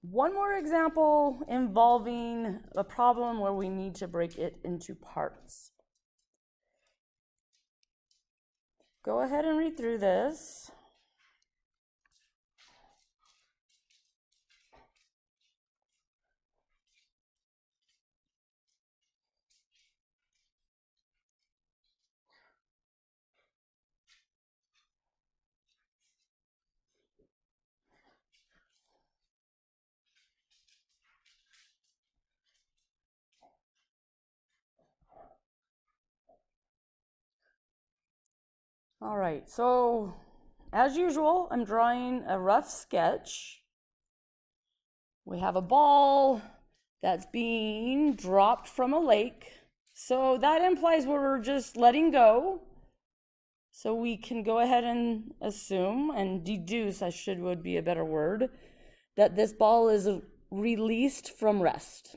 One more example involving a problem where we need to break it into parts. Go ahead and read through this. All right, so as usual, I'm drawing a rough sketch. We have a ball that's being dropped from a lake. So that implies we're just letting go. So we can go ahead and assume and deduce, would be a better word, that this ball is released from rest.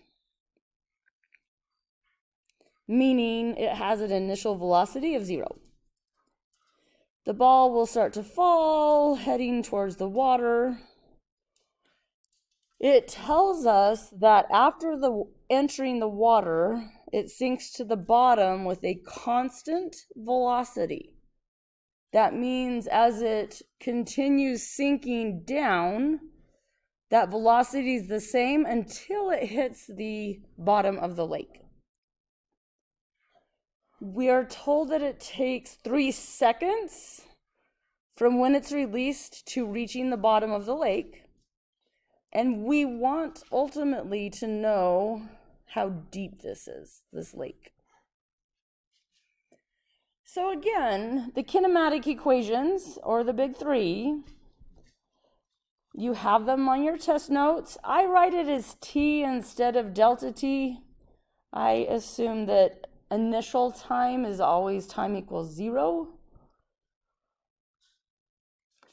Meaning it has an initial velocity of 0. The ball will start to fall, heading towards the water. It tells us that after entering the water, it sinks to the bottom with a constant velocity. That means as it continues sinking down, that velocity is the same until it hits the bottom of the lake. We are told that it takes 3 seconds from when it's released to reaching the bottom of the lake. And we want ultimately to know how deep this is, this lake. So again, the kinematic equations, or the big three, you have them on your test notes. I write it as t instead of delta t. I assume that initial time is always time equals 0.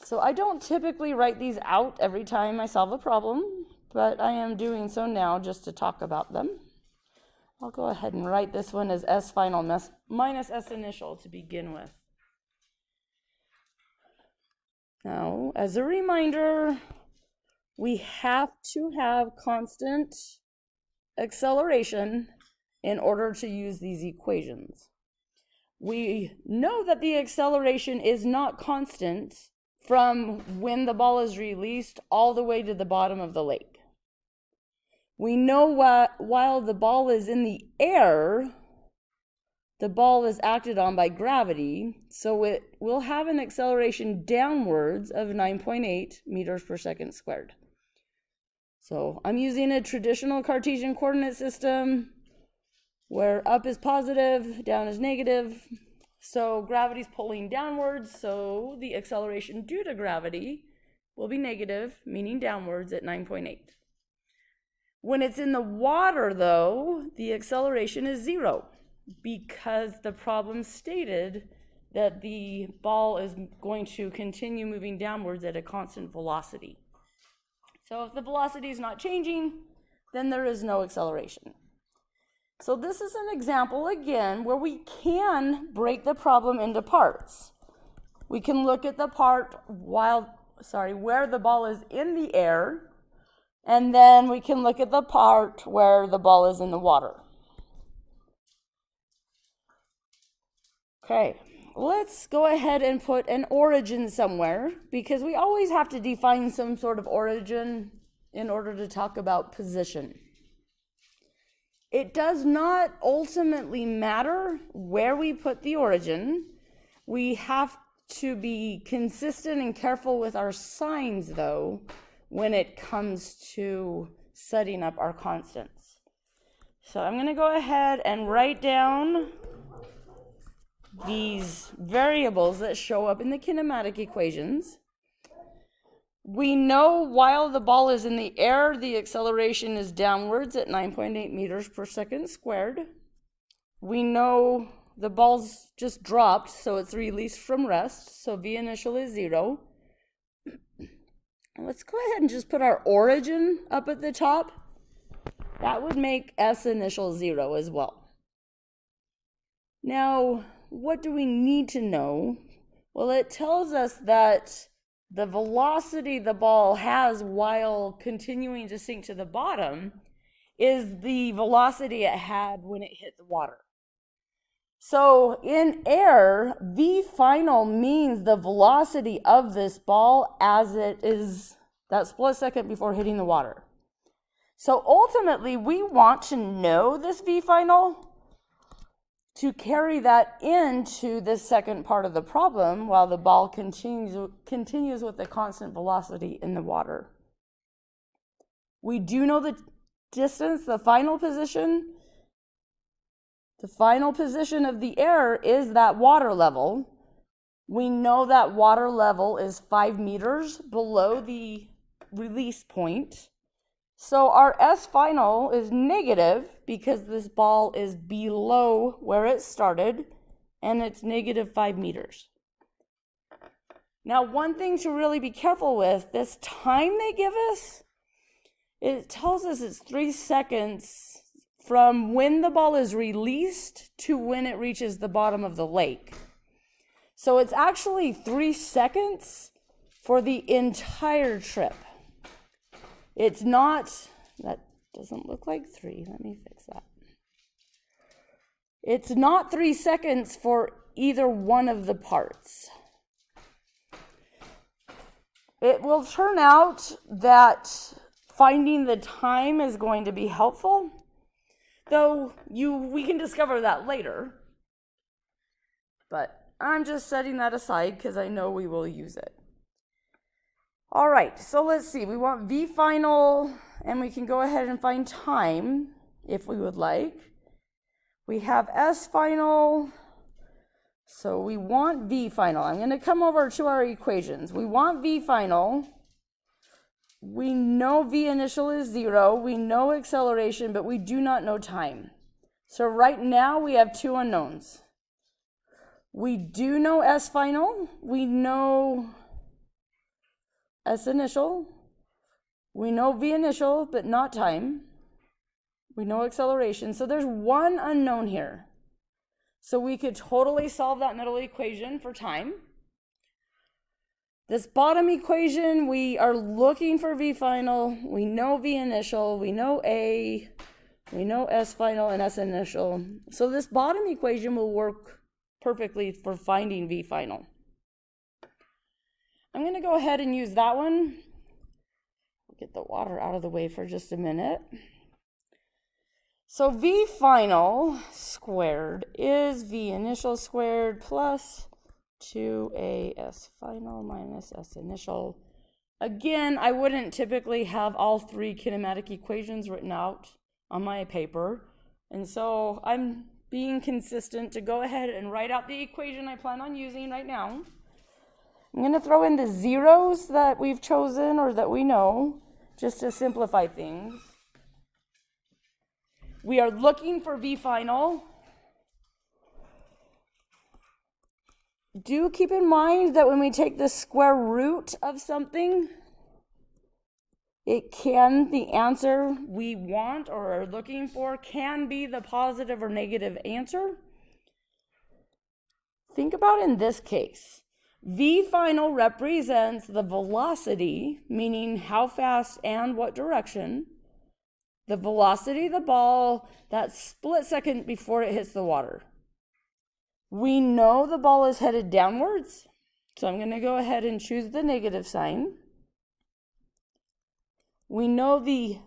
So I don't typically write these out every time I solve a problem, but I am doing so now just to talk about them. I'll go ahead and write this one as S final minus S initial to begin with. Now, as a reminder, we have to have constant acceleration in order to use these equations. We know that the acceleration is not constant from when the ball is released all the way to the bottom of the lake. We know while the ball is in the air, the ball is acted on by gravity, so it will have an acceleration downwards of 9.8 meters per second squared. So I'm using a traditional Cartesian coordinate system where up is positive, down is negative. So gravity's pulling downwards, so the acceleration due to gravity will be negative, meaning downwards at 9.8. When it's in the water, though, the acceleration is 0 because the problem stated that the ball is going to continue moving downwards at a constant velocity. So if the velocity is not changing, then there is no acceleration. So this is an example, again, where we can break the problem into parts. We can look at the part where the ball is in the air, and then we can look at the part where the ball is in the water. Okay, let's go ahead and put an origin somewhere, because we always have to define some sort of origin in order to talk about position. It does not ultimately matter where we put the origin. We have to be consistent and careful with our signs, though, when it comes to setting up our constants. So I'm going to go ahead and write down these variables that show up in the kinematic equations. We know while the ball is in the air, the acceleration is downwards at 9.8 meters per second squared. We know the ball's just dropped, so it's released from rest, so V initial is 0. Let's go ahead and just put our origin up at the top. That would make S initial 0 as well. Now, what do we need to know? Well, it tells us that the velocity the ball has while continuing to sink to the bottom is the velocity it had when it hit the water. So in air, V final means the velocity of this ball as it is that split second before hitting the water. So ultimately, we want to know this V final to carry that into the second part of the problem while the ball continues with a constant velocity in the water. We do know the distance, the final position. The final position of the air is that water level. We know that water level is 5 meters below the release point. So our S final is negative because this ball is below where it started, and it's negative 5 meters. Now, one thing to really be careful with, this time they give us, it tells us it's 3 seconds from when the ball is released to when it reaches the bottom of the lake. So it's actually 3 seconds for the entire trip. It's not, that doesn't look like 3. Let me fix that. It's not 3 seconds for either one of the parts. It will turn out that finding the time is going to be helpful, though we can discover that later. But I'm just setting that aside because I know we will use it. All right, so let's see. We want V final, and we can go ahead and find time if we would like. We have S final, so we want V final. I'm going to come over to our equations. We want V final. We know V initial is 0. We know acceleration, but we do not know time. So right now we have 2 unknowns. We do know S final. We know S initial. We know V initial, but not time. We know acceleration. So there's 1 unknown here. So we could totally solve that middle equation for time. This bottom equation, we are looking for V final. We know V initial. We know A. We know S final and S initial. So this bottom equation will work perfectly for finding V final. I'm going to go ahead and use that one. Get the water out of the way for just a minute. So V final squared is V initial squared plus 2A S final minus S initial. Again, I wouldn't typically have all 3 kinematic equations written out on my paper. And so I'm being consistent to go ahead and write out the equation I plan on using right now. I'm going to throw in the zeros that we've chosen or that we know, just to simplify things. We are looking for V final. Do keep in mind that when we take the square root of something, the answer we want or are looking for can be the positive or negative answer. Think about in this case. V final represents the velocity, meaning how fast and what direction. The velocity of the ball, that split second before it hits the water. We know the ball is headed downwards, so I'm going to go ahead and choose the negative sign. We know the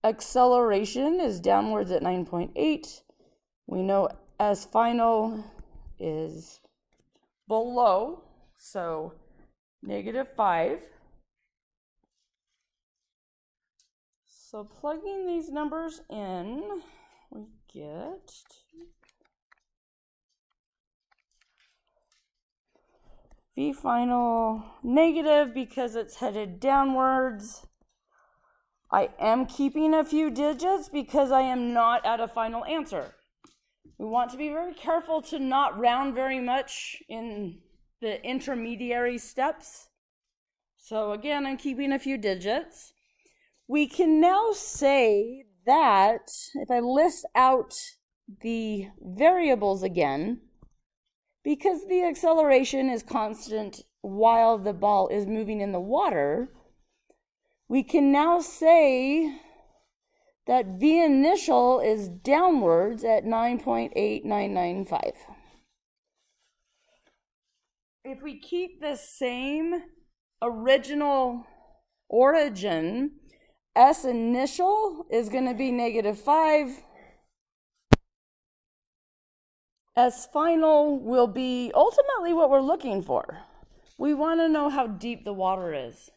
acceleration is downwards at 9.8. We know S final is below, so -5. So plugging these numbers in, we get V final negative because it's headed downwards. I am keeping a few digits because I am not at a final answer. We want to be very careful to not round very much in the intermediary steps. So again, I'm keeping a few digits. We can now say that if I list out the variables again, because the acceleration is constant while the ball is moving in the water, we can now say that V initial is downwards at 9.8995. If we keep the same original origin, S initial is going to be -5. S final will be ultimately what we're looking for. We want to know how deep the water is.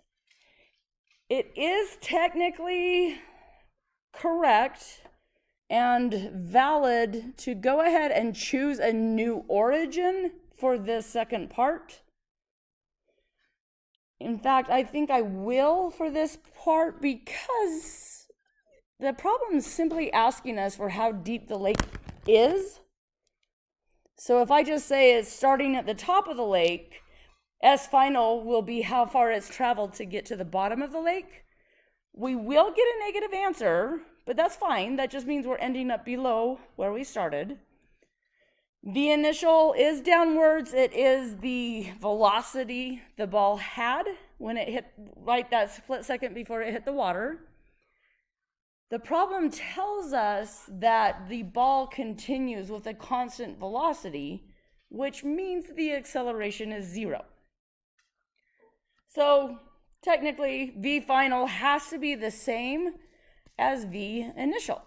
It is technically correct and valid to go ahead and choose a new origin for this second part. In fact, I think I will for this part because the problem is simply asking us for how deep the lake is. So if I just say it's starting at the top of the lake, S final will be how far it's traveled to get to the bottom of the lake. We will get a negative answer, but that's fine. That just means we're ending up below where we started. V initial is downwards. It is the velocity the ball had when it hit right that split second before it hit the water. The problem tells us that the ball continues with a constant velocity, which means the acceleration is 0. So technically, V final has to be the same as V initial.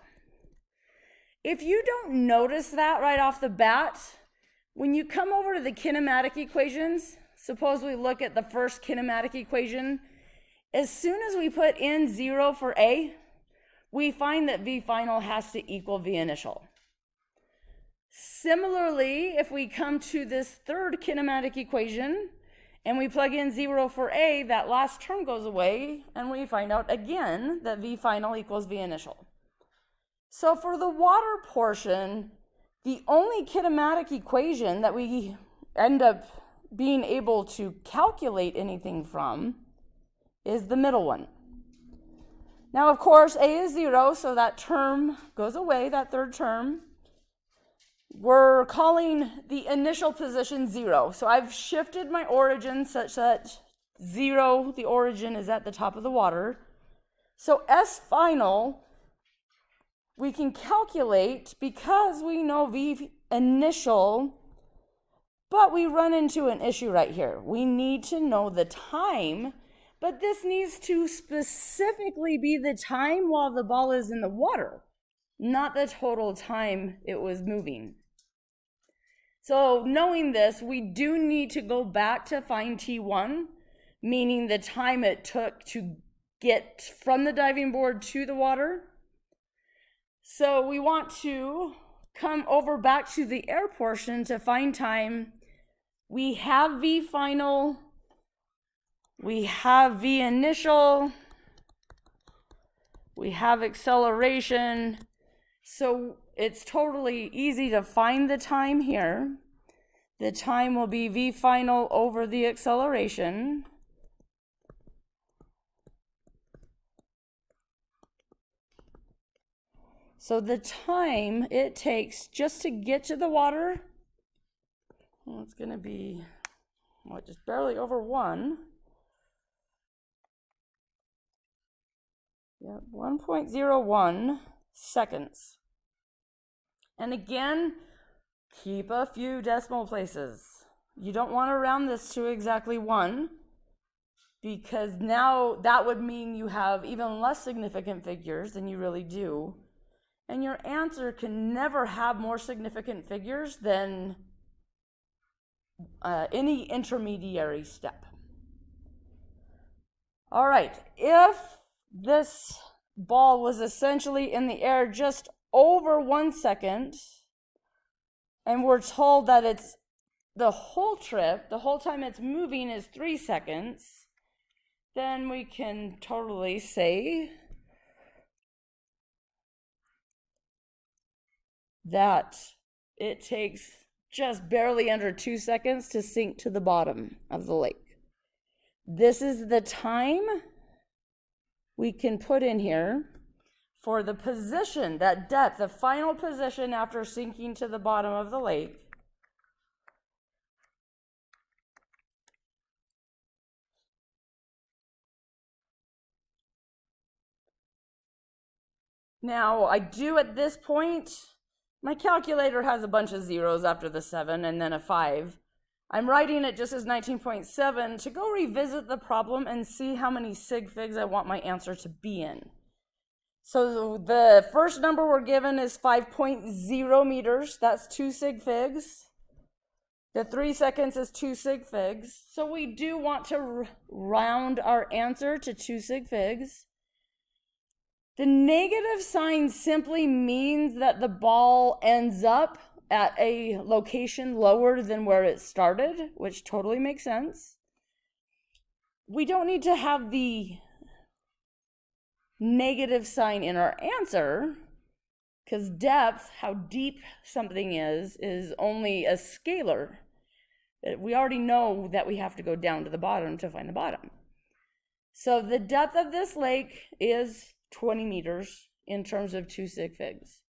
If you don't notice that right off the bat, when you come over to the kinematic equations, suppose we look at the first kinematic equation, as soon as we put in 0 for A, we find that V final has to equal V initial. Similarly, if we come to this third kinematic equation and we plug in 0 for A, that last term goes away and we find out again that V final equals V initial. So for the water portion, the only kinematic equation that we end up being able to calculate anything from is the middle one. Now, of course, A is 0, so that term goes away, that third term. We're calling the initial position 0. So I've shifted my origin such that 0, the origin, is at the top of the water. So S final, we can calculate because we know V initial, but we run into an issue right here. We need to know the time, but this needs to specifically be the time while the ball is in the water, not the total time it was moving. So knowing this, we do need to go back to find T1, meaning the time it took to get from the diving board to the water. So we want to come over back to the air portion to find time. We have V final, we have V initial, we have acceleration. So it's totally easy to find the time here. The time will be V final over the acceleration. So the time it takes just to get to the water, well, it's going to be, well, just barely over 1. Yeah, 1.01 seconds. And again, keep a few decimal places. You don't want to round this to exactly 1, because now that would mean you have even less significant figures than you really do. And your answer can never have more significant figures than any intermediary step. All right, if this ball was essentially in the air just over 1 second, and we're told that it's the whole trip, the whole time it's moving is 3 seconds, then we can totally say that it takes just barely under 2 seconds to sink to the bottom of the lake. This is the time we can put in here for the position, that depth, the final position after sinking to the bottom of the lake. Now, I do at this point, my calculator has a bunch of zeros after the 7 and then a 5. I'm writing it just as 19.7 to go revisit the problem and see how many sig figs I want my answer to be in. So the first number we're given is 5.0 meters. That's 2 sig figs. The 3 seconds is 2 sig figs. So we do want to round our answer to 2 sig figs. The negative sign simply means that the ball ends up at a location lower than where it started, which totally makes sense. We don't need to have the negative sign in our answer, because depth, how deep something is only a scalar. We already know that we have to go down to the bottom to find the bottom. So the depth of this lake is 20 meters in terms of 2 sig figs.